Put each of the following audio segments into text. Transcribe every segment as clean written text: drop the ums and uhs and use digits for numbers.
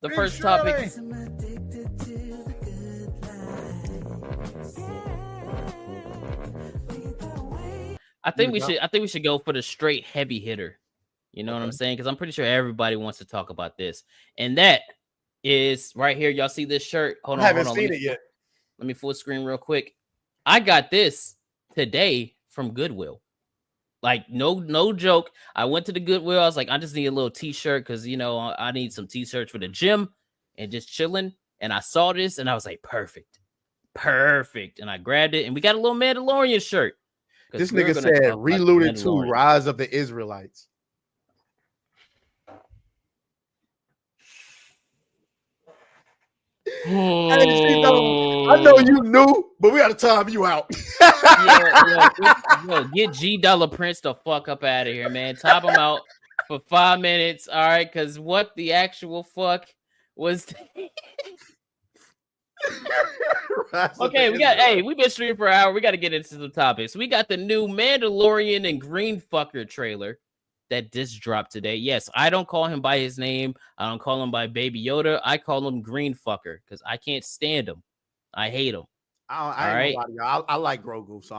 The first topic. I think we should go for the straight heavy hitter. You know what I'm saying? Because I'm pretty sure everybody wants to talk about this, and that is right here. Y'all see this shirt? Hold on. I haven't seen it yet. Let me full screen real quick. I got this today from Goodwill. Like, no joke. I went to the Goodwill. I was like, I just need a little t-shirt because, you know, I need some t-shirts for the gym and just chilling. And I saw this and I was like, perfect. And I grabbed it and we got a little Mandalorian shirt. This nigga said, Reloaded 2, Rise of the Israelites. I know you knew, but we got to time you out. Get G Dollar Prince the fuck up out of here, man. Top him out for 5 minutes, all right? Because what the actual fuck was? Okay, we've been streaming for an hour. We got to get into the topics. We got the new Mandalorian and Green Fucker trailer that just dropped today. Yes, I don't call him by his name. I don't call him by Baby Yoda. I call him Green Fucker because I can't stand him. I hate him. I like Grogu, so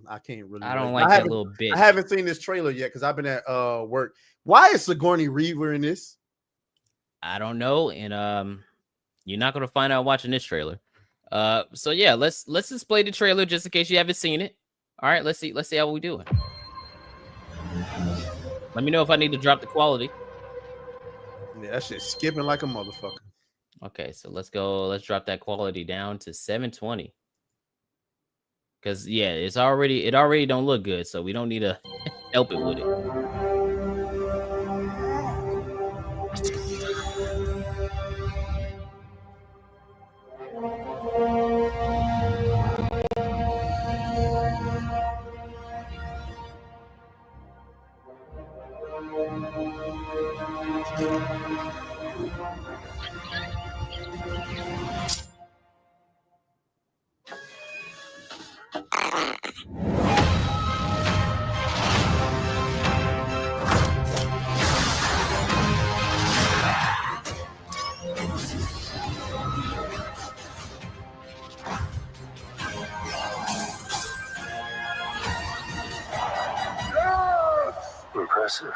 I can't really. I don't like that little bitch. I haven't seen this trailer yet because I've been at work. Why is Sigourney Weaver in this? I don't know, and you're not gonna find out watching this trailer. So yeah, let's display the trailer just in case you haven't seen it. All right, let's see how we doing. Let me know if I need to drop the quality. Yeah, that shit's skipping like a motherfucker. Okay, so let's go. Let's drop that quality down to 720. Because yeah, it already don't look good, so we don't need to help it with it. Impressive.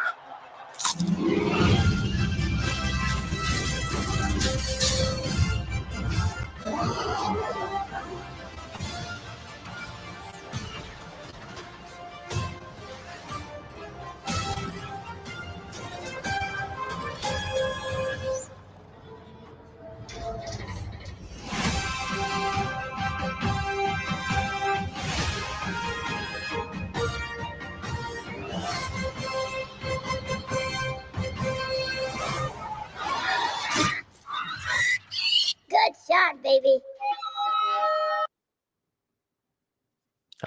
Good shot, baby.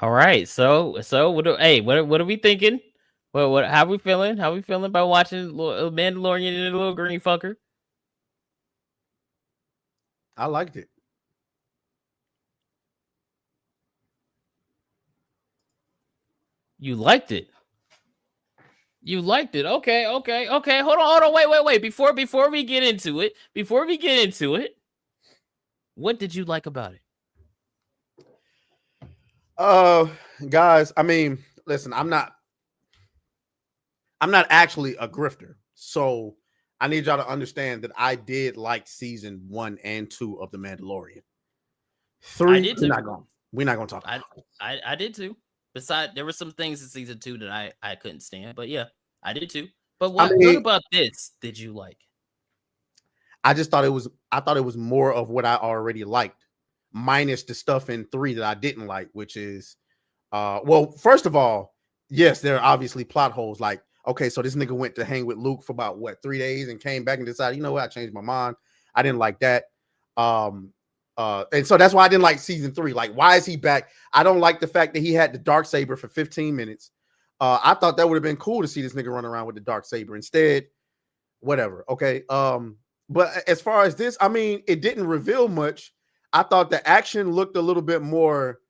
All right, so what are we thinking? How we feeling? How we feeling about watching Mandalorian and a little green fucker? I liked it. You liked it. You liked it. Okay. Hold on. Wait. Before we get into it, what did you like about it? Guys, I mean, listen, I'm not actually a grifter, so I need y'all to understand that I did like season 1 and 2 of The Mandalorian. 3, we're not gonna talk about it. I did too. Besides, there were some things in season 2 that I couldn't stand, but yeah, I did too. But what about this did you like? I thought it was more of what I already liked, minus the stuff in 3 that I didn't like, which is well, first of all, yes, there are obviously plot holes. Like, okay, so this nigga went to hang with Luke for about 3 days and came back and decided, you know what, I changed my mind. I didn't like that. And so that's why I didn't like season 3. Like, why is he back? I don't like the fact that he had the dark saber for 15 minutes. I thought that would have been cool to see this nigga run around with the dark saber. Instead, whatever. Okay. But as far as this, I mean, it didn't reveal much. I thought the action looked a little bit more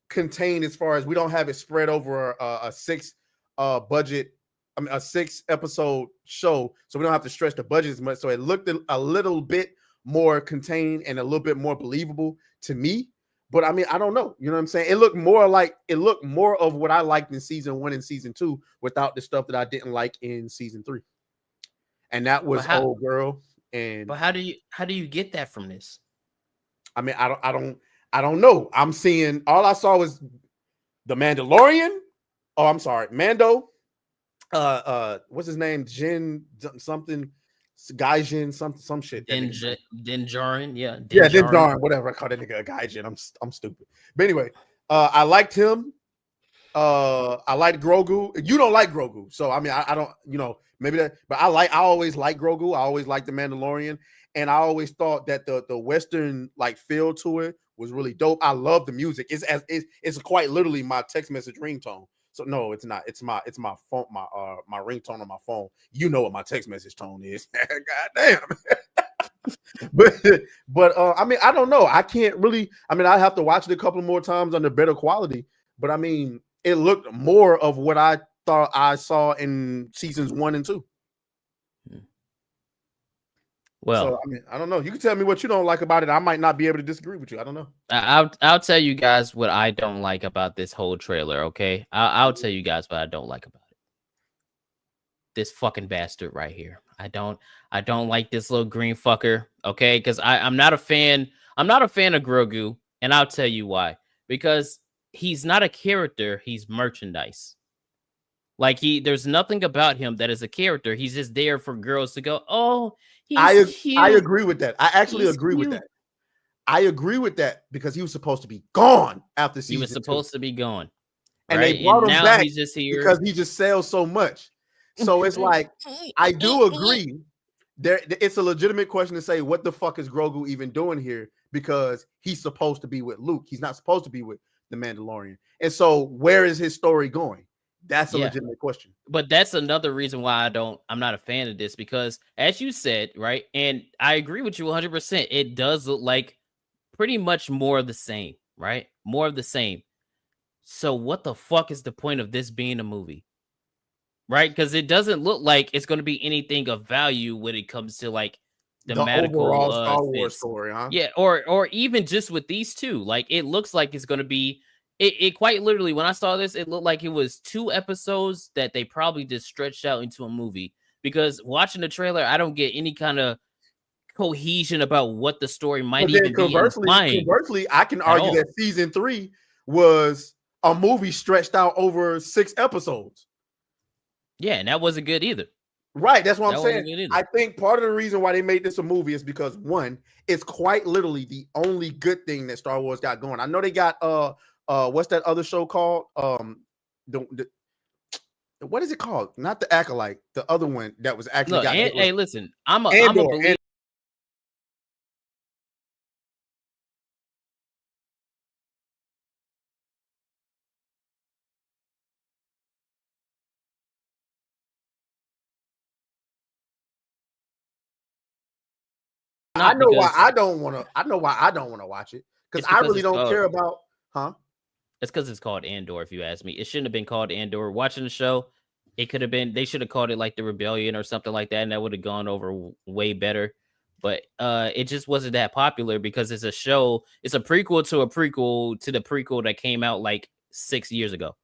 contained as far as we don't have it spread over a 6 budget a 6-episode show, so we don't have to stretch the budget as much. So it looked a little bit more contained and a little bit more believable to me. But I mean, I don't know. You know what I'm saying? It looked more of what I liked in season 1 and season 2 without the stuff that I didn't like in season 3. And that was old girl. But how do you get that from this? I mean, I don't know. I'm seeing, all I saw was the Mandalorian. Oh, I'm sorry, Mando. What's his name? Jin something. Gaijin, some shit. Dinjarin, yeah. Dinjarin, whatever. I call that nigga a Gaijin. I'm stupid. But anyway, I liked him. I liked Grogu. You don't like Grogu, so I mean, I don't, maybe that, but I always like Grogu. I always liked the Mandalorian, and I always thought that the Western like feel to it was really dope. I love the music. It's quite literally my text message ringtone. So no, it's not. It's my phone, my ringtone on my phone. You know what my text message tone is. God damn. but I mean, I don't know. I can't really. I mean, I have to watch it a couple more times under better quality. But I mean, it looked more of what I thought I saw in seasons 1 and 2. Well, so I mean, I don't know. You can tell me what you don't like about it. I might not be able to disagree with you. I don't know. I'll tell you guys what I don't like about this whole trailer. Okay, I'll tell you guys what I don't like about it. This fucking bastard right here. I don't like this little green fucker. Okay, because I'm not a fan. I'm not a fan of Grogu, and I'll tell you why. Because he's not a character. He's merchandise. Like there's nothing about him that is a character. He's just there for girls to go, oh, he's cute. I agree with that. I actually agree with that. I agree with that because he was supposed to be gone after season 2. He was supposed to be gone. And right? they brought him back he's just here because he just sells so much. So it's like, I do agree. It's a legitimate question to say, what the fuck is Grogu even doing here? Because he's supposed to be with Luke. He's not supposed to be with the Mandalorian. And so where is his story going? That's a legitimate question. But that's another reason why I'm not a fan of this, because as you said, right, and I agree with you 100%, it does look like pretty much more of the same, right? More of the same. So what the fuck is the point of this being a movie? Right? Because it doesn't look like it's going to be anything of value when it comes to like the overall Star Wars story, huh? Yeah, or even just with these two. Like it looks like it's going to be it quite literally, when I saw this, it looked like it was 2 episodes that they probably just stretched out into a movie. Because watching the trailer, I don't get any kind of cohesion about what the story might even be implying. Conversely, I can argue that season 3 was a movie stretched out over 6 episodes. Yeah, and that wasn't good either. Right, that's what I'm saying. I think part of the reason why they made this a movie is because, one, it's quite literally the only good thing that Star Wars got going. I know they got what's that other show called? What is it called? Not The Acolyte, the other one that was actually hey, listen, I'm a believer. I know why I don't want to watch it, because I really don't care about, It's because it's called Andor, if you ask me. It shouldn't have been called Andor. Watching the show, it could have been, they should have called it like The Rebellion or something like that, and that would have gone over way better. But it just wasn't that popular because it's a show, it's a prequel to the prequel that came out like 6 years ago.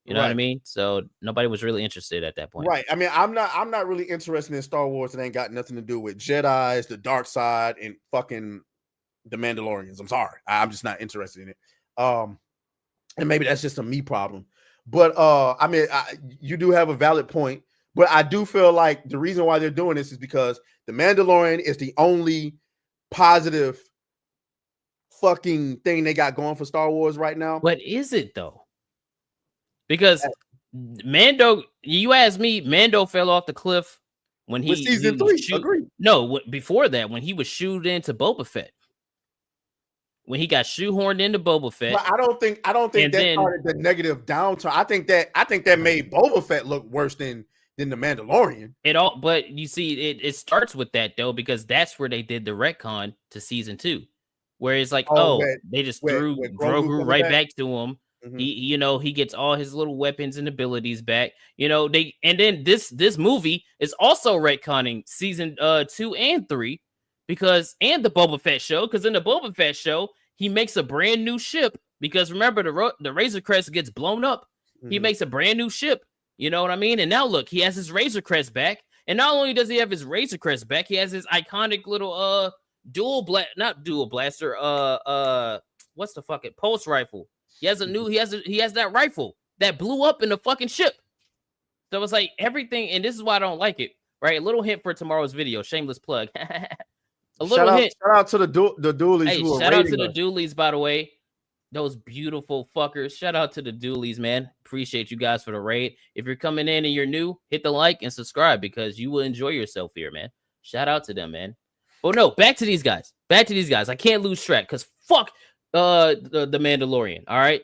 You know what I mean? So nobody was really interested at that point. Right. I mean, I'm not really interested in Star Wars that ain't got nothing to do with Jedis, the dark side, and fucking the Mandalorians. I'm sorry. I'm just not interested in it. And maybe that's just a me problem. But I mean, you do have a valid point. But I do feel like the reason why they're doing this is because the Mandalorian is the only positive fucking thing they got going for Star Wars right now. But is it though? Because Mando, you asked me, Mando fell off the cliff when he season 3. Agreed. No, before that, when he was shooed into Boba Fett. When he got shoehorned into Boba Fett. But I don't think that started the negative downturn. I think that made Boba Fett look worse than the Mandalorian. But you see, it starts with that though, because that's where they did the retcon to season 2, where it's like, they just threw Grogu right back to him. Mhm. He gets all his little weapons and abilities back. And then this movie is also retconning season 2 and 3 and the Boba Fett show, because in the Boba Fett show, he makes a brand new ship, because remember the Razor Crest gets blown up. He Mhm. makes a brand new ship. You know what I mean? And now look, he has his Razor Crest back. And not only does he have his Razor Crest back, he has his iconic little not dual blaster, what's the fucking pulse rifle. He has that rifle that blew up in the fucking ship. So it's like everything, and this is why I don't like it, right? A little hint for tomorrow's video, shameless plug. Hint. Shout out to the dualies. Hey, who are shout out to rating the us. dualies, by the way. Those beautiful fuckers. Shout out to the dualies, man. Appreciate you guys for the raid. If you're coming in and you're new, hit the like and subscribe, because you will enjoy yourself here, man. Shout out to them, man. But no, back to these guys. I can't lose track, because fuck the Mandalorian. All right.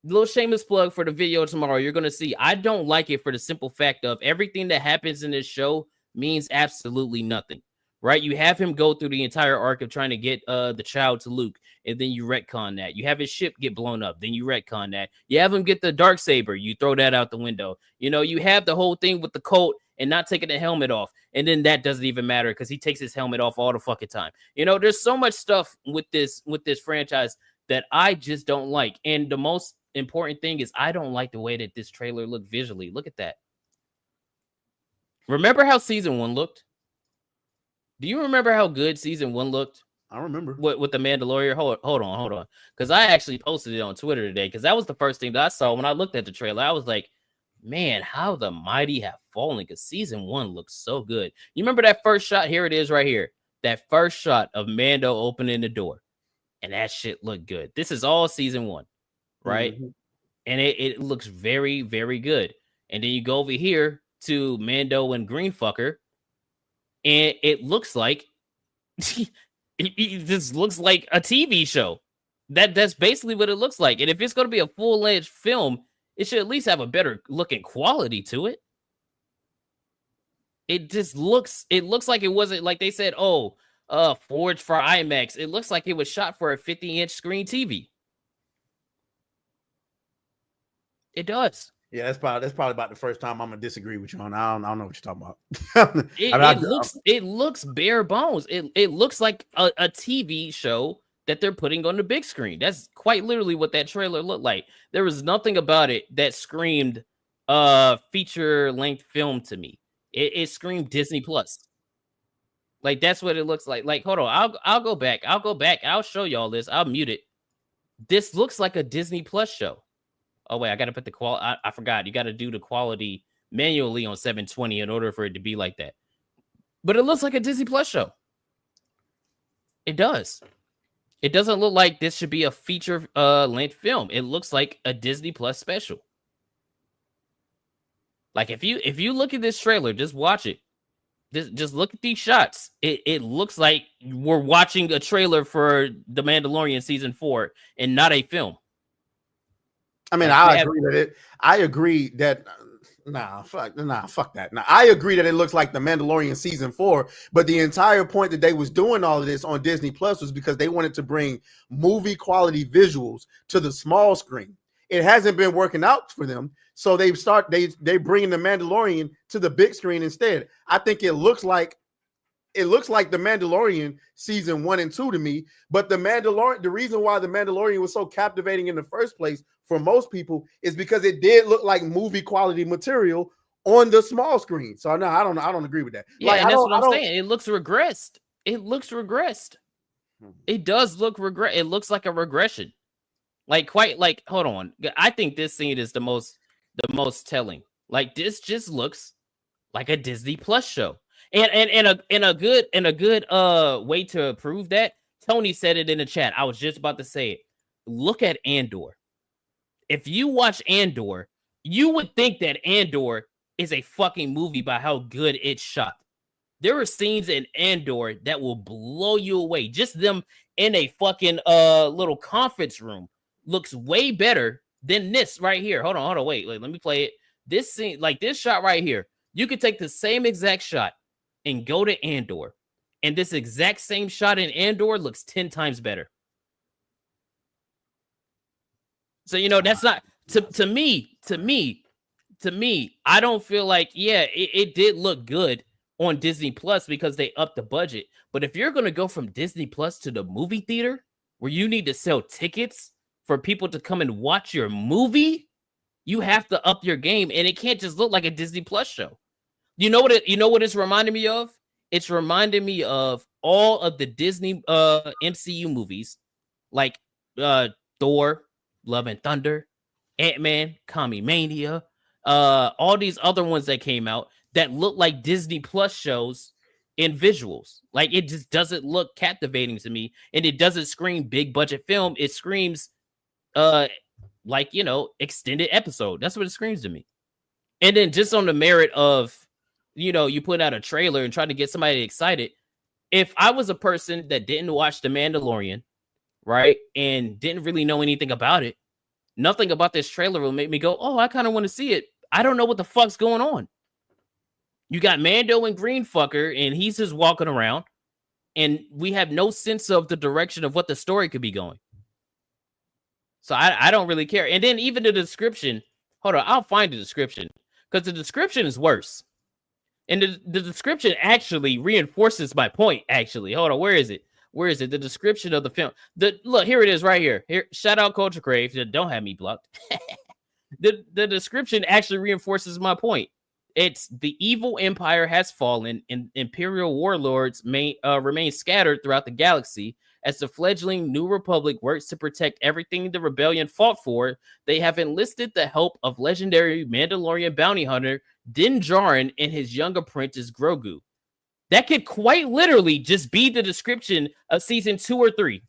Little shameless plug for the video tomorrow. You're gonna see I don't like it for the simple fact of everything that happens in this show means absolutely nothing. Right? You have him go through the entire arc of trying to get the child to Luke, and then you retcon that. You have his ship get blown up, then you retcon that. You have him get the dark saber, you throw that out the window. You have the whole thing with the Colt and not taking the helmet off, and then that doesn't even matter because he takes his helmet off all the fucking time. There's so much stuff with this franchise that I just don't like. And the most important thing is I don't like the way that this trailer looked visually. Look at that. Remember how season 1 looked? Do you remember how good season 1 looked? I remember. With the Mandalorian? Hold on. Because I actually posted it on Twitter today, because that was the first thing that I saw when I looked at the trailer. I was like, man, how the mighty have fallen, because season 1 looks so good. You remember that first shot? Here it is right here. That first shot of Mando opening the door. And that shit looked good. This is all season 1, right? Mm-hmm. And it looks very, very good. And then you go over here to Mando and Greenfucker, and it looks like it just looks like a TV show. That's basically what it looks like. And if it's going to be a full-length film, it should at least have a better looking quality to it. It looks like it wasn't, like they said, forged for IMAX. It looks like it was shot for a 50-inch screen TV. It does. Yeah, that's probably about the first time I'm gonna disagree with you on. I don't know what you're talking about. It looks bare bones. It looks like a TV show that they're putting on the big screen. That's quite literally what that trailer looked like. There was nothing about it that screamed feature length film to me. It screamed Disney Plus. Like, that's what it looks like. Like, hold on, I'll go back. I'll show y'all this. I'll mute it. This looks like a Disney Plus show. Oh, wait, I got to put the quality. I forgot. You got to do the quality manually on 720 in order for it to be like that. But it looks like a Disney Plus show. It does. It doesn't look like this should be a feature length film. It looks like a Disney Plus special. Like, if you look at this trailer, just watch it. Just look at these shots. It looks like we're watching a trailer for The Mandalorian season 4 and not a film. I mean, I agree that fuck that. Now, I agree that it looks like The Mandalorian season 4, but the entire point that they was doing all of this on Disney Plus was because they wanted to bring movie quality visuals to the small screen. It hasn't been working out for them, so they bringing The Mandalorian to the big screen instead. I think it looks like The Mandalorian season 1 and 2 to me, but the reason why The Mandalorian was so captivating in the first place for most people is because it did look like movie quality material on the small screen. So no, I don't agree with that. Yeah, and that's what I'm saying. It looks regressed. It does look regress. It looks like a regression. Hold on. I think this scene is the most telling. Like, this just looks like a Disney Plus show. And a good way to prove that, Tony said it in the chat. I was just about to say it. Look at Andor. If you watch Andor, you would think that Andor is a fucking movie by how good it's shot. There are scenes in Andor that will blow you away. Just them in a fucking little conference room looks way better than this right here. Hold on, wait, let me play it. This scene, like this shot right here, you could take the same exact shot and go to Andor, and this exact same shot in Andor looks 10 times better. So that's not to me. I don't feel like it did look good on Disney Plus because they upped the budget. But if you're gonna go from Disney Plus to the movie theater, where you need to sell tickets for people to come and watch your movie, you have to up your game, and it can't just look like a Disney Plus show. You know what it's reminding me of? It's reminding me of all of the Disney MCU movies, like Thor, Love and Thunder, Ant-Man, Mania, all these other ones that came out that look like Disney Plus shows in visuals. Like, it just doesn't look captivating to me, and it doesn't scream big budget film. It screams extended episode. That's what it screams to me. And then just on the merit of you put out a trailer and try to get somebody excited. If I was a person that didn't watch The Mandalorian, right, and didn't really know anything about it, nothing about this trailer will make me go, oh, I kind of want to see it. I don't know what the fuck's going on. You got Mando and Green Fucker, and he's just walking around, and we have no sense of the direction of what the story could be going. So I don't really care. And then even the description, hold on, I'll find the description, because the description is worse. And the description actually reinforces my point, actually. Hold on, where is it? The description of the film. Look, here it is right here. Here, shout out Culture Crave. Don't have me blocked. The description actually reinforces my point. It's the evil empire has fallen, and imperial warlords remain scattered throughout the galaxy. As the fledgling New Republic works to protect everything the rebellion fought for, they have enlisted the help of legendary Mandalorian bounty hunter Din Djarin and his young apprentice Grogu. That could quite literally just be the description of season 2 or 3.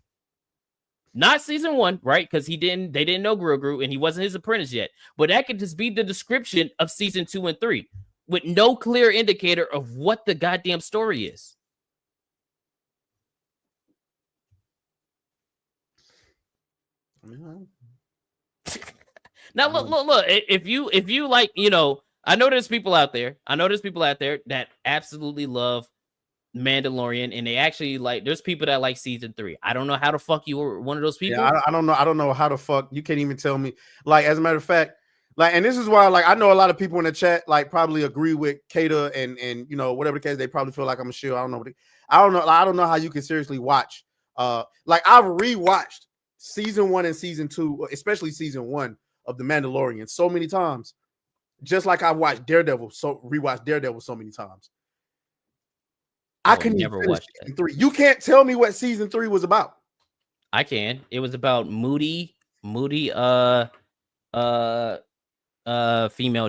Not season 1, right? Because they didn't know Grogu and he wasn't his apprentice yet. But that could just be the description of season 2 and 3 with no clear indicator of what the goddamn story is. Now look. If you like, I know there's people out there that absolutely love Mandalorian, and they actually there's people that like season 3. I don't know how the fuck you were one of those people. Yeah, I don't know how the fuck you can't even tell me. Like, as a matter of fact, and this is why, I know a lot of people in the chat probably agree with Kata and whatever the case, they probably feel like I'm a shield. I don't know how you can seriously watch. I've rewatched season 1 and season 2, especially season 1 of The Mandalorian so many times, just like I've watched rewatched Daredevil so many times. I couldn't never watch season 3. You can't tell me what season 3 was about. I can. It was about moody female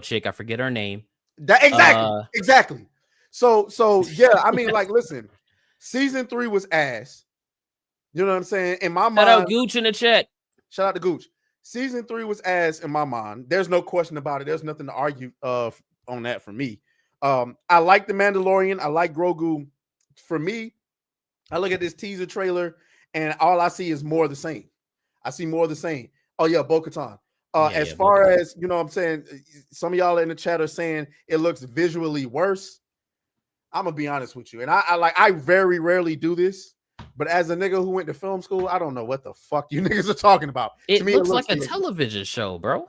chick. I forget her name. Exactly. So yeah, I mean, listen, season 3 was ass. You know what I'm saying? In my mind, shout out Gooch in the chat. Shout out to Gooch. Season 3 was ass in my mind. There's no question about it. There's nothing to argue on that for me. I like The Mandalorian. I like Grogu. For me, I look at this teaser trailer and all I see is more of the same. I see more of the same. Oh yeah, Bo-Katan. As far as, what I'm saying, some of y'all in the chat are saying it looks visually worse. I'm gonna be honest with you. And I very rarely do this. But as a nigga who went to film school, I don't know what the fuck you niggas are talking about. To me, it looks like a television show, bro.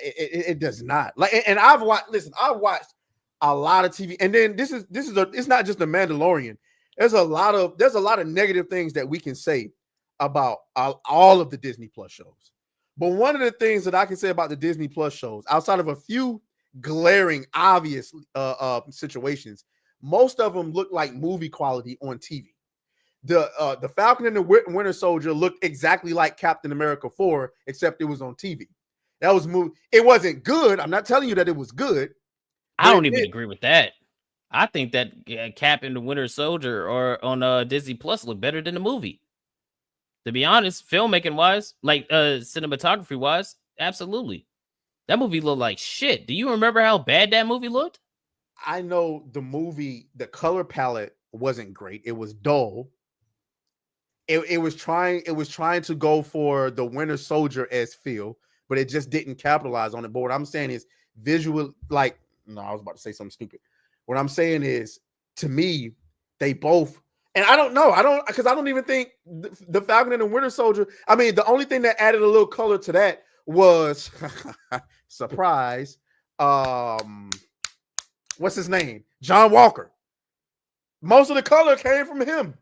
It does not. And I've watched a lot of TV. And then it's not just The Mandalorian. There's a lot of negative things that we can say about all of the Disney Plus shows. But one of the things that I can say about the Disney Plus shows, outside of a few glaring, obvious situations, most of them look like movie quality on TV. The Falcon and the Winter Soldier looked exactly like Captain America 4, except it was on TV. That was movie. It wasn't good. I'm not telling you that it was good. I don't even agree with that. I think that Cap and the Winter Soldier or on Disney Plus look better than the movie. To be honest, filmmaking wise, cinematography wise, absolutely. That movie looked like shit. Do you remember how bad that movie looked? I know the movie, the color palette wasn't great. It was dull. It was trying to go for the Winter Soldier-esque feel, but it just didn't capitalize on it. But what I'm saying is visual, I was about to say something stupid. What I'm saying is, to me, they both, and I don't know, because I don't even think the Falcon and the Winter Soldier, I mean, the only thing that added a little color to that was surprise. What's his name? John Walker. Most of the color came from him.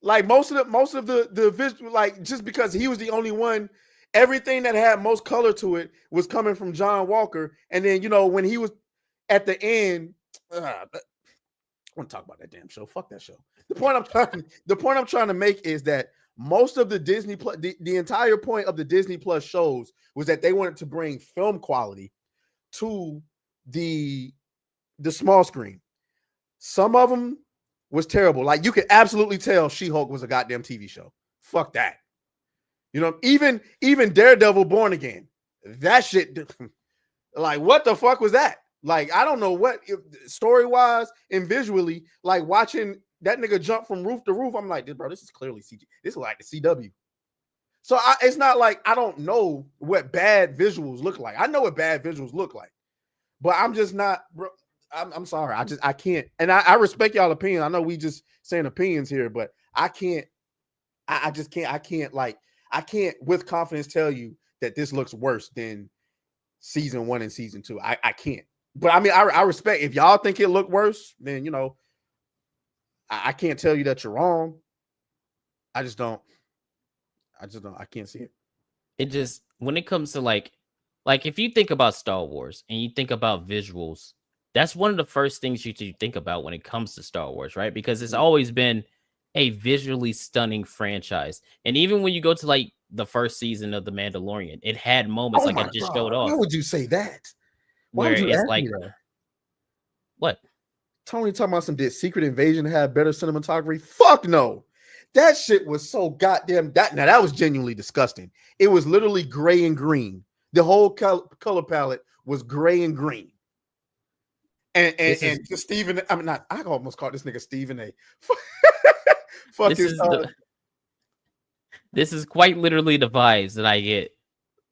Like most of the visual, like just because he was the only one, everything that had most color to it was coming from John Walker. And then when he was at the end, I want to talk about that damn show. Fuck that show. The point I'm trying to make is that most of the Disney Plus, the entire point of the Disney Plus shows was that they wanted to bring film quality to the small screen. Some of them was terrible. Like you could absolutely tell She-Hulk was a goddamn TV show. Fuck that. Even Daredevil Born Again. That shit, like what the fuck was that? Like I don't know what story-wise and visually, like watching that nigga jump from roof to roof. I'm like, bro, this is clearly CG. This is like the CW. So it's not like I don't know what bad visuals look like. I know what bad visuals look like, but I'm just not, bro. I'm sorry. I can't. And I respect y'all opinion. I know we just saying opinions here, but I can't. I just can't. I can't with confidence tell you that this looks worse than season 1 and season 2. I can't. But I mean, I respect if y'all think it looked worse, then I can't tell you that you're wrong. I just don't. I can't see it. It just when it comes to like if you think about Star Wars and you think about visuals, that's one of the first things you should think about when it comes to Star Wars, right? Because it's always been a visually stunning franchise. And even when you go to like the first season of The Mandalorian, it had moments like I just showed off. Why would you say that? Where it's like, what? Tony talking about did Secret Invasion have better cinematography? Fuck no. That shit was so goddamn that was genuinely disgusting. It was literally gray and green. The whole color palette was gray and green. And Stephen, I mean, not I almost called this nigga Stephen A. Fuck this is quite literally the vibes that I get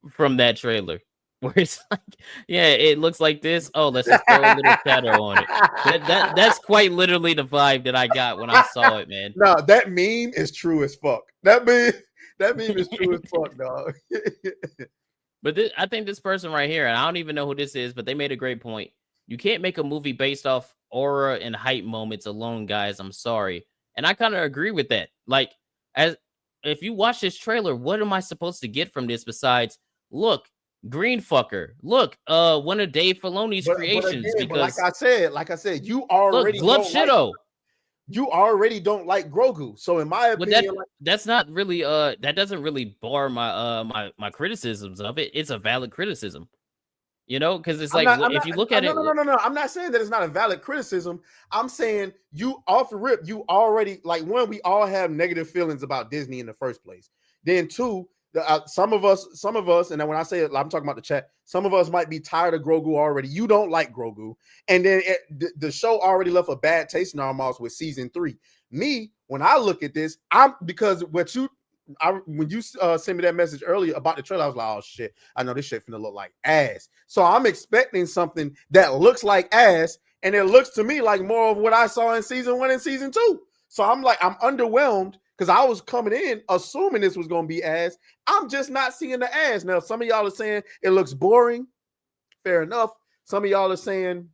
from that trailer. Where it's like, yeah, it looks like this. Oh, let's just throw a little shadow on it. That's quite literally the vibe that I got when I saw it, man. No, that meme is true as fuck. That meme is true as fuck, dog. But I think this person right here, and I don't even know who this is, but they made a great point. You can't make a movie based off aura and hype moments alone, guys. I'm sorry. And I kind of agree with that. Like, if you watch this trailer, what am I supposed to get from this besides, look, green fucker. Look, one of Dave Filoni's creations. Because like I said, you already you already don't like Grogu. So in my opinion, that's not really that doesn't really bar my my criticisms of it. It's a valid criticism. Because it's if you look at it. No. I'm not saying that it's not a valid criticism. I'm saying you off the rip, you already like one, we all have negative feelings about Disney in the first place. Then two, some of us, and then when I say it, I'm talking about the chat. Some of us might be tired of Grogu already. You don't like Grogu, and then the show already left a bad taste in our mouths with season 3. Me, when I look at this, when you sent me that message earlier about the trailer, I was like, oh shit, I know this shit finna look like ass. So I'm expecting something that looks like ass, and it looks to me like more of what I saw in season 1 and season 2. So I'm underwhelmed because I was coming in assuming this was gonna be ass. I'm just not seeing the ass. Now, some of y'all are saying it looks boring. Fair enough. Some of y'all are saying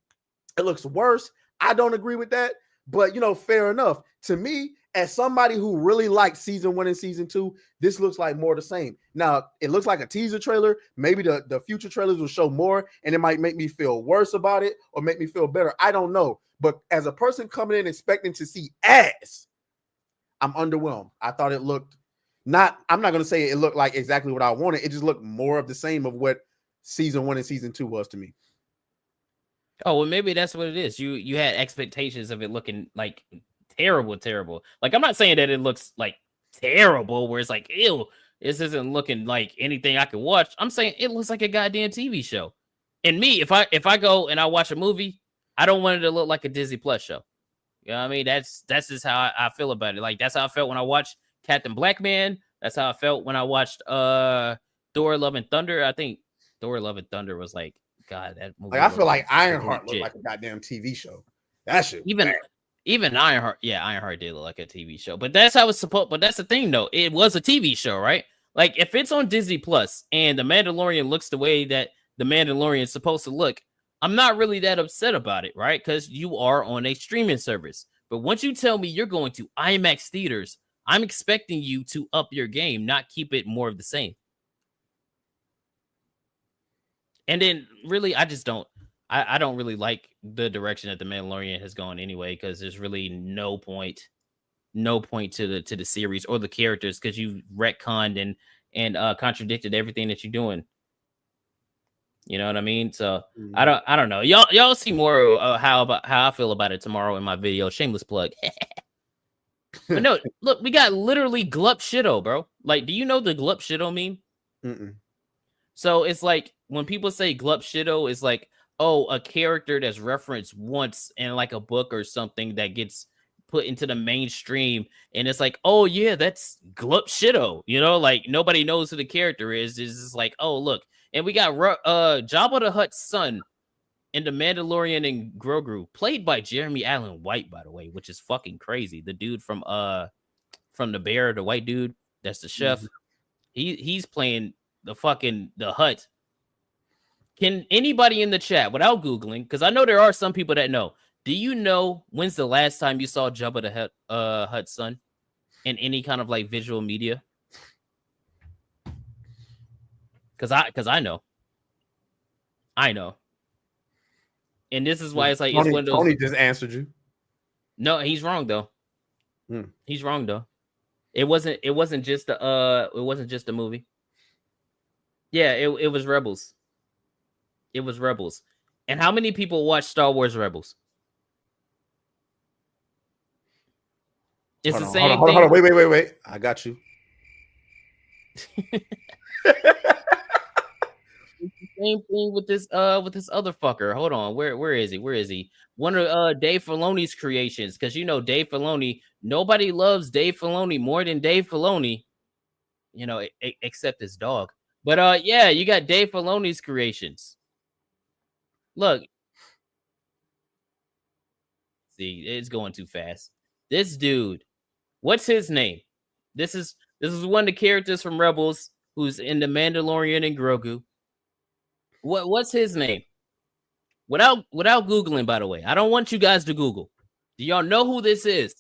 it looks worse. I don't agree with that, but fair enough. To me, as somebody who really liked season 1 and season 2, this looks like more the same. Now, it looks like a teaser trailer. Maybe the future trailers will show more, and it might make me feel worse about it or make me feel better. I don't know. But as a person coming in expecting to see ass, I'm underwhelmed. I thought it looked I'm not going to say it looked like exactly what I wanted. It just looked more of the same of what season 1 and season 2 was to me. Oh, well, maybe that's what it is. You had expectations of it looking like terrible. Like, I'm not saying that it looks like terrible where it's like, ew, this isn't looking like anything I could watch. I'm saying it looks like a goddamn TV show. And me, if I go and I watch a movie, I don't want it to look like a Disney Plus show. You know what I mean? That's just how I feel about it. Like, that's how I felt when I watched Captain Blackman. That's how I felt when I watched Thor: Love and Thunder. I think Thor: Love and Thunder was like, God, that movie. Like, I feel like Ironheart looked like a goddamn TV show. That shit. Even Ironheart, Ironheart did look like a TV show. But that's how it's supposed. But that's the thing, though. It was a TV show, right? Like, if it's on Disney Plus and the Mandalorian looks the way that the Mandalorian is supposed to look, I'm not really that upset about it, right? Because you are on a streaming service. But once you tell me you're going to IMAX theaters, I'm expecting you to up your game, not keep it more of the same. And then, really, I just don't. I don't really like the direction that the Mandalorian has gone anyway, because there's really no point to the series or the characters, because you retconned and contradicted everything that you're doing. You know what I mean? So I don't know. Y'all see more how I feel about it tomorrow in my video. Shameless plug. But no, look, we got literally glup shitto, bro. Like, do you know the glup shitto meme? Mm-mm. So it's like when people say glup shitto, it's like, oh, a character that's referenced once in like a book or something that gets put into the mainstream, and it's like, oh yeah, that's glup shitto. You know, like nobody knows who the character is. It's just like, oh look, and we got Jabba the Hutt's son in the Mandalorian and Grogu, played by Jeremy Allen White, by the way, which is fucking crazy. The dude from the Bear, the white dude, that's the chef. He's playing the Hutt. Can anybody in the chat, without Googling, because I know there are some people that know, do you know when's the last time you saw Jabba the Hutt's son in any kind of like visual media? Because I know. And this is why it's like Tony, it's one of those. Tony just answered you. No, he's wrong though. He's wrong though. It wasn't just a movie. Yeah, it was Rebels. It was Rebels. And how many people watch Star Wars Rebels? It's the same thing. Hold on. Wait. I got you. It's the same thing with this other fucker. Hold on. Where is he? One of Dave Filoni's creations, because you know Dave Filoni, nobody loves Dave Filoni more than Dave Filoni, you know, except his dog. But yeah, you got Dave Filoni's creations. Look. See, it's going too fast. This dude, what's his name? This is one of the characters from Rebels who's in the Mandalorian and Grogu. What's his name? Without Googling, by the way. I don't want you guys to Google. Do y'all know who this is?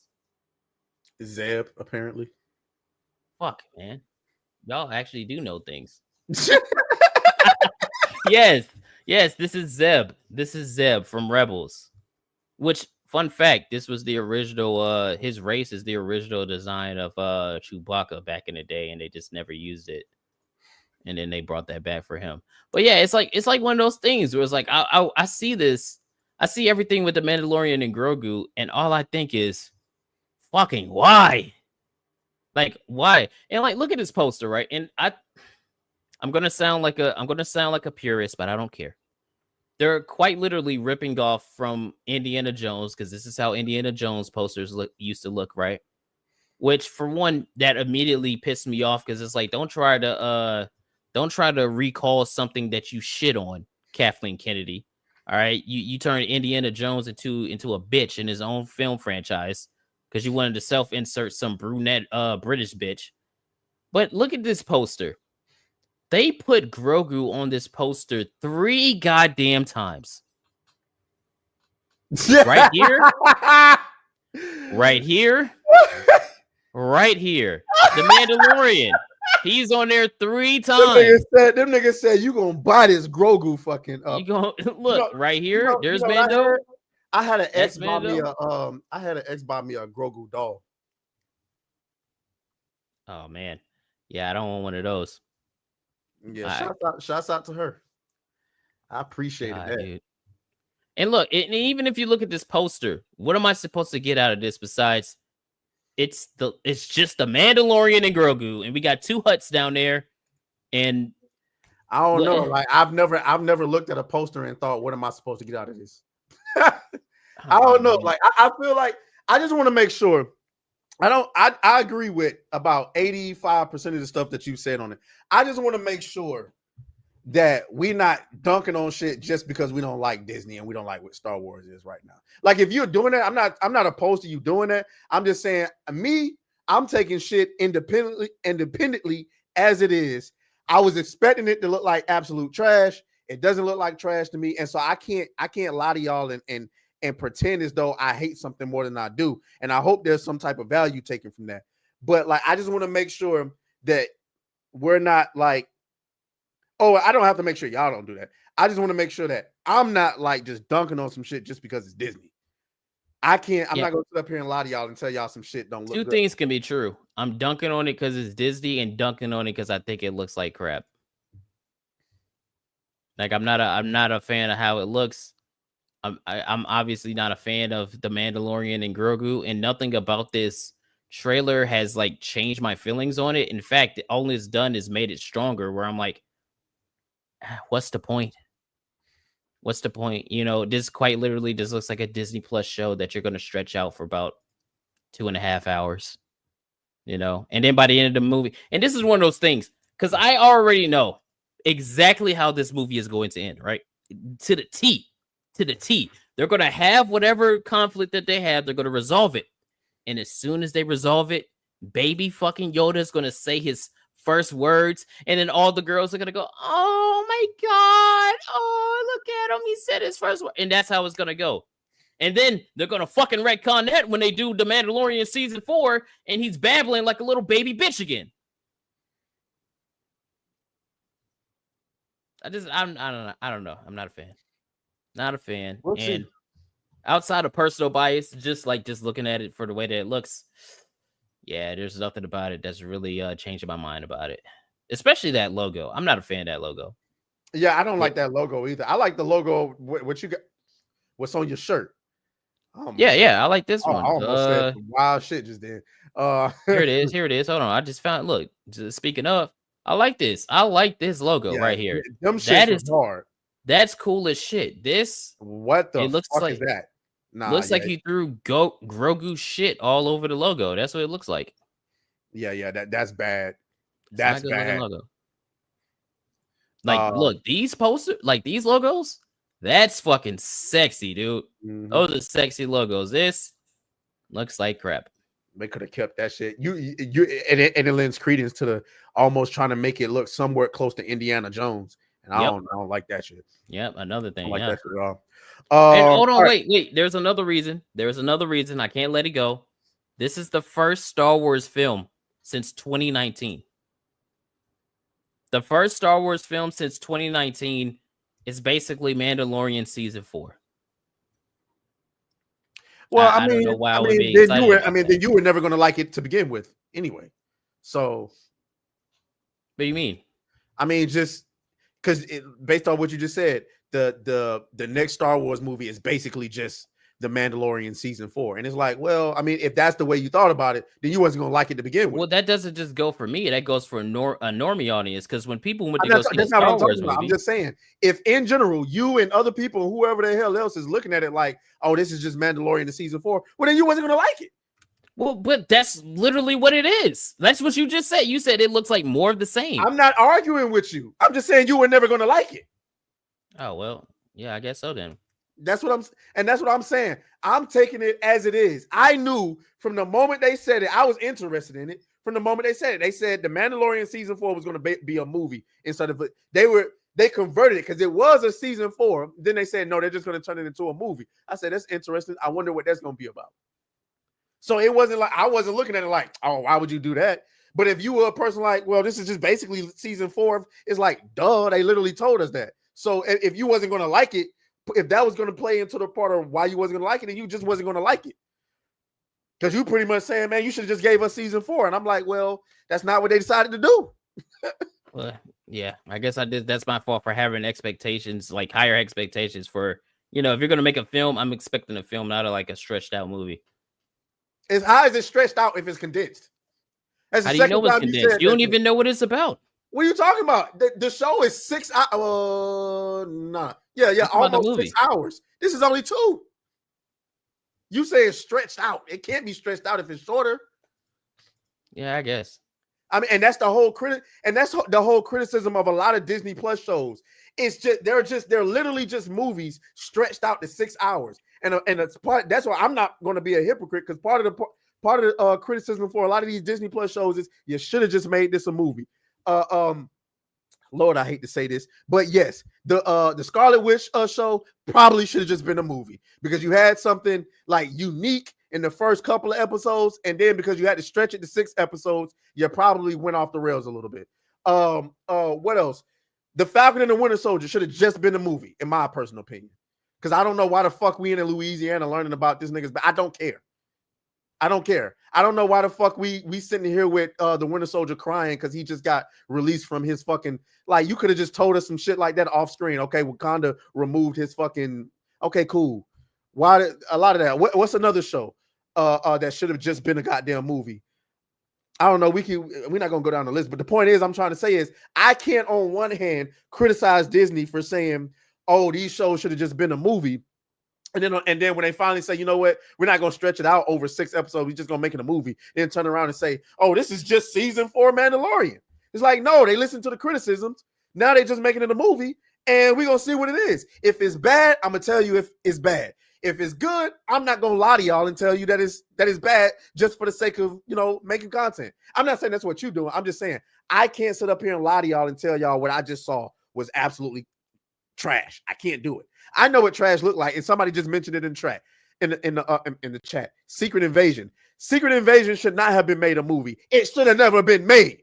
Zeb, apparently. Fuck, man. Y'all actually do know things. Yes, this is Zeb. This is Zeb from Rebels. Which, fun fact, this was the original, his race is the original design of Chewbacca back in the day, and they just never used it. And then they brought that back for him. But yeah, it's like one of those things where it's like, I see this, I see everything with the Mandalorian and Grogu, and all I think is, fucking why? Like, why? And like, look at this poster, right? And I'm gonna sound like a purist, but I don't care. They're quite literally ripping off from Indiana Jones, because this is how Indiana Jones posters used to look, right? Which, for one, that immediately pissed me off, because it's like, don't try to recall something that you shit on, Kathleen Kennedy. All right, you turned Indiana Jones into a bitch in his own film franchise because you wanted to self-insert some brunette British bitch. But look at this poster. They put Grogu on this poster 3 goddamn times. Right here. Right here. Right here. The Mandalorian. He's on there 3 times. Them niggas said you gonna buy this Grogu fucking up. You gonna look right here. There's Mando. I had an ex buy me a Grogu doll. Oh man. Yeah, I don't want one of those. Yeah, shouts out to her. I appreciate that. Dude. And look, even if you look at this poster, what am I supposed to get out of this besides it's just the Mandalorian and Grogu, and we got 2 Hutts down there, and I don't know. Like I've never looked at a poster and thought, what am I supposed to get out of this? I don't know. Like I feel like I just want to make sure. I agree with about 85% of the stuff that you said on it. I just want to make sure that we're not dunking on shit just because we don't like Disney and we don't like what Star Wars is right now. Like if you're doing that, I'm not opposed to you doing that. I'm just saying, I'm taking shit independently as it is. I was expecting it to look like absolute trash. It doesn't look like trash to me, and so I can't lie to y'all and pretend as though I hate something more than I do. And I hope there's some type of value taken from that. But like, I just want to make sure that we're not like, oh, I don't have to make sure y'all don't do that. I just want to make sure that I'm not like just dunking on some shit just because it's Disney. I'm not going to sit up here and lie to y'all and tell y'all some shit don't look good. Two things can be true. I'm dunking on it because it's Disney and dunking on it because I think it looks like crap. Like, I'm not a fan of how it looks. I'm obviously not a fan of the Mandalorian and Grogu, and nothing about this trailer has like changed my feelings on it. In fact, all it's done is made it stronger, where I'm like, what's the point? What's the point? You know, this quite literally just looks like a Disney Plus show that you're going to stretch out for about 2.5 hours, you know? And then by the end of the movie, and this is one of those things, because I already know exactly how this movie is going to end, right? To the T. They're going to have whatever conflict that they have. They're going to resolve it. And as soon as they resolve it, baby fucking Yoda is going to say his first words. And then all the girls are going to go, oh my God. Oh, look at him. He said his first word. And that's how it's going to go. And then they're going to fucking retcon that when they do the Mandalorian season 4. And he's babbling like a little baby bitch again. I don't know. I'm not a fan. Not a fan. We'll and see. Outside of personal bias, just looking at it for the way that it looks, yeah, there's nothing about it that's really changing my mind about it. Especially that logo. I'm not a fan of that logo. Yeah, I don't like that logo either. I like the logo. What you got? What's on your shirt? Oh, yeah, I like this one. I almost said some wild shit just then. Here it is. Hold on, I just found. Look, speaking of, I like this. I like this logo right here. Them shit is hard. That's cool as shit. This, what the fuck is that? Nah, looks like he threw Grogu shit all over the logo. That's what it looks like. Yeah, that's bad. That's bad. Logo. Like, look, these posters, like these logos, that's fucking sexy, dude. Mm-hmm. Those are sexy logos. This looks like crap. They could have kept that shit. And it lends credence to the almost trying to make it look somewhere close to Indiana Jones. And I don't like that shit. Yep, another thing. I don't like that shit at all. And hold on, wait. There's another reason. I can't let it go. This is the first Star Wars film since 2019. The first Star Wars film since 2019 is basically Mandalorian season 4. Well, I don't know why then you were never going to like it to begin with, anyway. So, what do you mean? I mean, just because based on what you just said, the next Star Wars movie is basically just the Mandalorian season 4, and it's like, well, I mean, if that's the way you thought about it, then you wasn't gonna like it to begin with. Well, that doesn't just go for me; that goes for a normie audience. Because when people went to go see the Star Wars movie, I'm just saying, if in general you and other people, whoever the hell else is looking at it like, oh, this is just Mandalorian the season 4, well, then you wasn't gonna like it. Well, but that's literally what it is. That's what you just said. You said it looks like more of the same. I'm not arguing with you. I'm just saying you were never gonna like it. Oh well, yeah, I guess so then. That's what I'm saying. I'm taking it as it is. I knew from the moment they said it, I was interested in it. From the moment they said it, they said the Mandalorian season 4 was going to be a movie instead of they converted it because it was a season 4. Then they said no, they're just going to turn it into a movie. I said that's interesting. I wonder what that's going to be about. So it wasn't like I wasn't looking at it like, oh, why would you do that? But if you were a person like, well, this is just basically season 4, it's like, duh, they literally told us that. So if you wasn't going to like it, if that was going to play into the part of why you wasn't going to like it, then you just wasn't going to like it. Because you pretty much saying, man, you should have just gave us season 4. And I'm like, well, that's not what they decided to do. Well, yeah, I guess I did. That's my fault for having expectations, like higher expectations for, if you're going to make a film, I'm expecting a film, not like a stretched out movie. How is it stretched out if it's condensed? How do you know it's condensed? You don't even know what it's about. What are you talking about? The show is 6 hours. Nah. Yeah, almost 6 hours. This is only 2. You say it's stretched out. It can't be stretched out if it's shorter. Yeah, I guess. I mean, and that's the whole criticism of a lot of Disney Plus shows. It's just they're literally just movies stretched out to 6 hours. And it's part, that's why I'm not going to be a hypocrite, because part of the criticism for a lot of these Disney Plus shows is you should have just made this a movie. Lord, I hate to say this, but yes, the Scarlet Witch show probably should have just been a movie, because you had something like unique in the first couple of episodes, and then because you had to stretch it to 6 episodes, you probably went off the rails a little bit. What else? The Falcon and the Winter Soldier should have just been a movie, in my personal opinion. Because I don't know why the fuck we in Louisiana learning about this niggas, but I don't care. I don't care. I don't know why the fuck we sitting here with the Winter Soldier crying because he just got released from his fucking, like, you could have just told us some shit like that off screen. Okay, Wakanda removed his fucking, okay, cool. Why did a lot of that? What's another show that should have just been a goddamn movie? I don't know. We're not gonna go down the list, but the point is, I'm trying to say is, I can't on one hand criticize Disney for saying, oh, these shows should have just been a movie. And then when they finally say, you know what, we're not going to stretch it out over 6 episodes, we're just going to make it a movie, then turn around and say, oh, this is just season 4 Mandalorian. It's like, no, they listen to the criticisms. Now they're just making it a movie, and we're going to see what it is. If it's bad, I'm going to tell you if it's bad. If it's good, I'm not going to lie to y'all and tell you that it's bad just for the sake of, making content. I'm not saying that's what you're doing. I'm just saying I can't sit up here and lie to y'all and tell y'all what I just saw was absolutely trash. I can't do it. I know what trash looked like, and somebody just mentioned it in the chat. Secret Invasion. Secret Invasion should not have been made a movie. It should have never been made.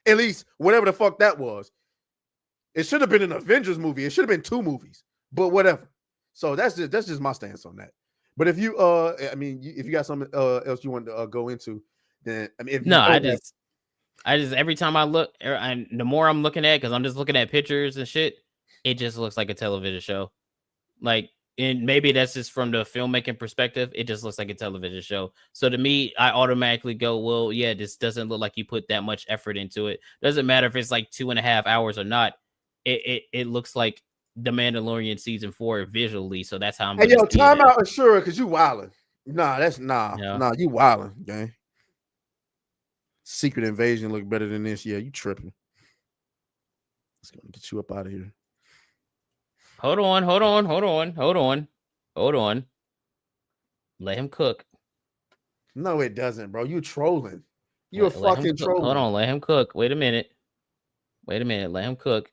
At least whatever the fuck that was. It should have been an Avengers movie. It should have been 2 movies. But whatever. So that's just my stance on that. But if you if you got something else you want to go into, then I just every time I look, and the more I'm looking at, because I'm just looking at pictures and shit, it just looks like a television show. Like, and maybe that's just from the filmmaking perspective. It just looks like a television show. So to me, I automatically go, well, yeah, this doesn't look like you put that much effort into it. Doesn't matter if it's like 2.5 hours or not. It looks like The Mandalorian season 4 visually. So that's how I'm. Hey, yo, time out, sure, because you wilding. Nah, you wilding, gang. Secret Invasion look better than this. Yeah, you tripping. It's gonna get you up out of here. Hold on. Let him cook. No, it doesn't, bro. You trolling. You're fucking trolling. Hold on, let him cook. Wait a minute. Let him cook.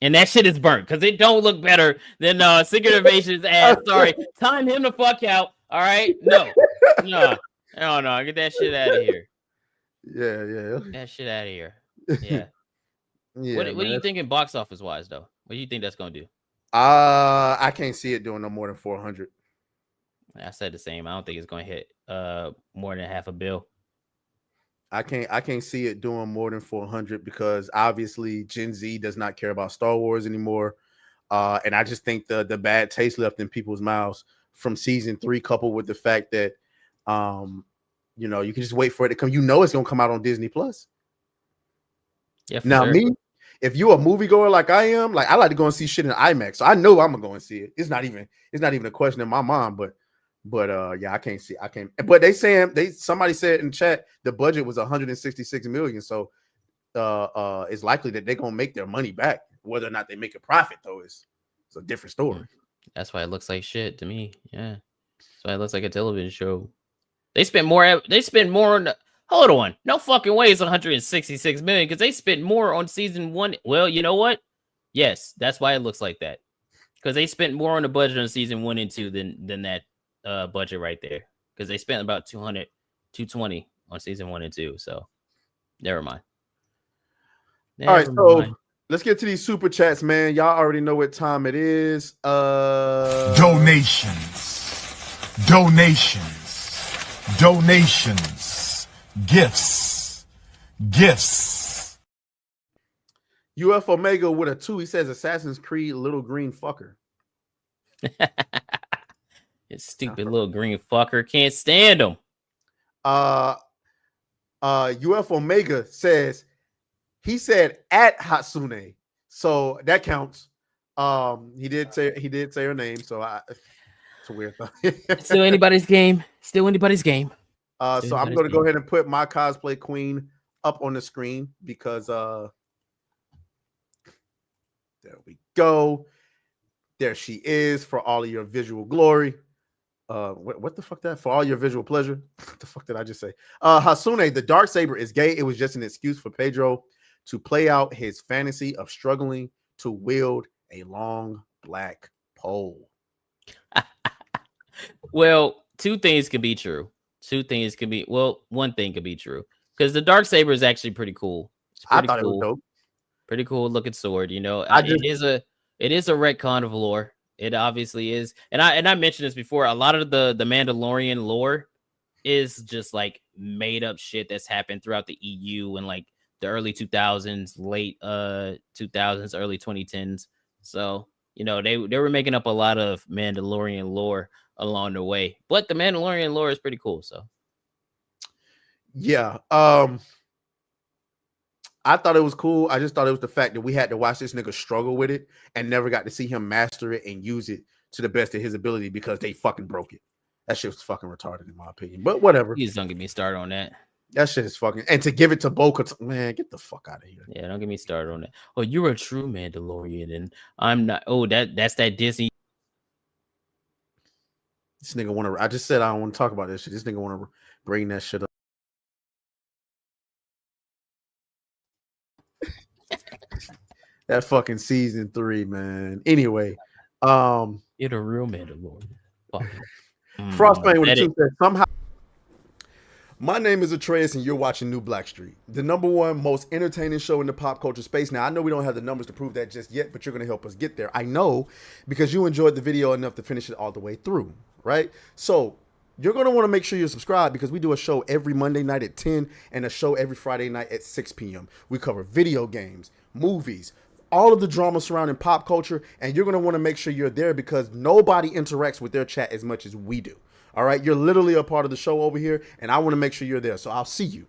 And that shit is burnt because it don't look better than Secret Invasion's ass. Sorry. Time him the fuck out. All right. No. Get that shit out of here. Yeah. Get that shit out of here. Yeah. Yeah. What are you thinking box office wise though? What do you think that's gonna do? I can't see it doing no more than 400. I said the same. I don't think it's gonna hit more than $500 million. I can't see it doing more than 400 because obviously Gen Z does not care about Star Wars anymore. And I just think the bad taste left in people's mouths from season 3, coupled with the fact that you can just wait for it to come. It's gonna come out on Disney Plus. Yeah. Now, sure. me, if you're a moviegoer like I am, like I like to go and see shit in IMAX. So I know I'm gonna go and see it. It's not even a question in my mind, but yeah, I can't. But somebody said in chat the budget was 166 million. So it's likely that they're gonna make their money back. Whether or not they make a profit, though, is a different story. That's why it looks like shit to me. Yeah. That's why it looks like a television show. They spent more on hold on. No fucking way it's 166 million because they spent more on season 1. Well, you know what? Yes, that's why it looks like that. Because they spent more on the budget on season 1 and 2 than that budget right there. Because they spent about 220 on season 1 and 2. So never mind. All right, so let's get to these super chats, man. Y'all already know what time it is. Donations, gifts. UF Omega with a 2. He says Assassin's Creed little green fucker. You stupid little green fucker. Can't stand him. UF Omega says he said at Hatsune. So that counts. He did say her name, so it's a weird thing. Still anybody's game. So I'm going to go ahead and put my cosplay queen up on the screen because there we go. There she is for all of your visual glory. what the fuck that? For all your visual pleasure. What the fuck did I just say? Hasune, the dark saber is gay. It was just an excuse for Pedro to play out his fantasy of struggling to wield a long black pole. Well, two things can be true. One thing could be true because the dark saber is actually pretty cool. I thought it was dope. Pretty cool looking sword. You know, it is a retcon of lore. It obviously is, and I mentioned this before. A lot of the Mandalorian lore is just like made up shit that's happened throughout the EU and like the early 2000s, late 2000s, early 2010s. So you know they were making up a lot of Mandalorian lore along the way, but the Mandalorian lore is pretty cool. So yeah, I thought it was cool. I just thought it was the fact that we had to watch this nigga struggle with it and never got to see him master it and use it to the best of his ability because they fucking broke it. That shit was fucking retarded in my opinion. But whatever. Please don't get me started on that. That shit is fucking. And to give it to Bo-Katan, man, get the fuck out of here. Yeah, don't get me started on that. Oh, you're a true Mandalorian, and I'm not. Oh, that's that Disney. This nigga want to. I just said I don't want to talk about this shit. This nigga want to bring that shit up. That fucking season 3, man. Anyway, you're the real Mandalorian. Frostbane with a 2 says somehow. My name is Atreus, and you're watching New Black Street, the #1 most entertaining show in the pop culture space. Now, I know we don't have the numbers to prove that just yet, but you're going to help us get there. I know because you enjoyed the video enough to finish it all the way through, right? So you're going to want to make sure you're subscribed because we do a show every Monday night at 10 and a show every Friday night at 6 p.m. We cover video games, movies, all of the drama surrounding pop culture, and you're going to want to make sure you're there because nobody interacts with their chat as much as we do. All right, you're literally a part of the show over here, and I want to make sure you're there. So I'll see you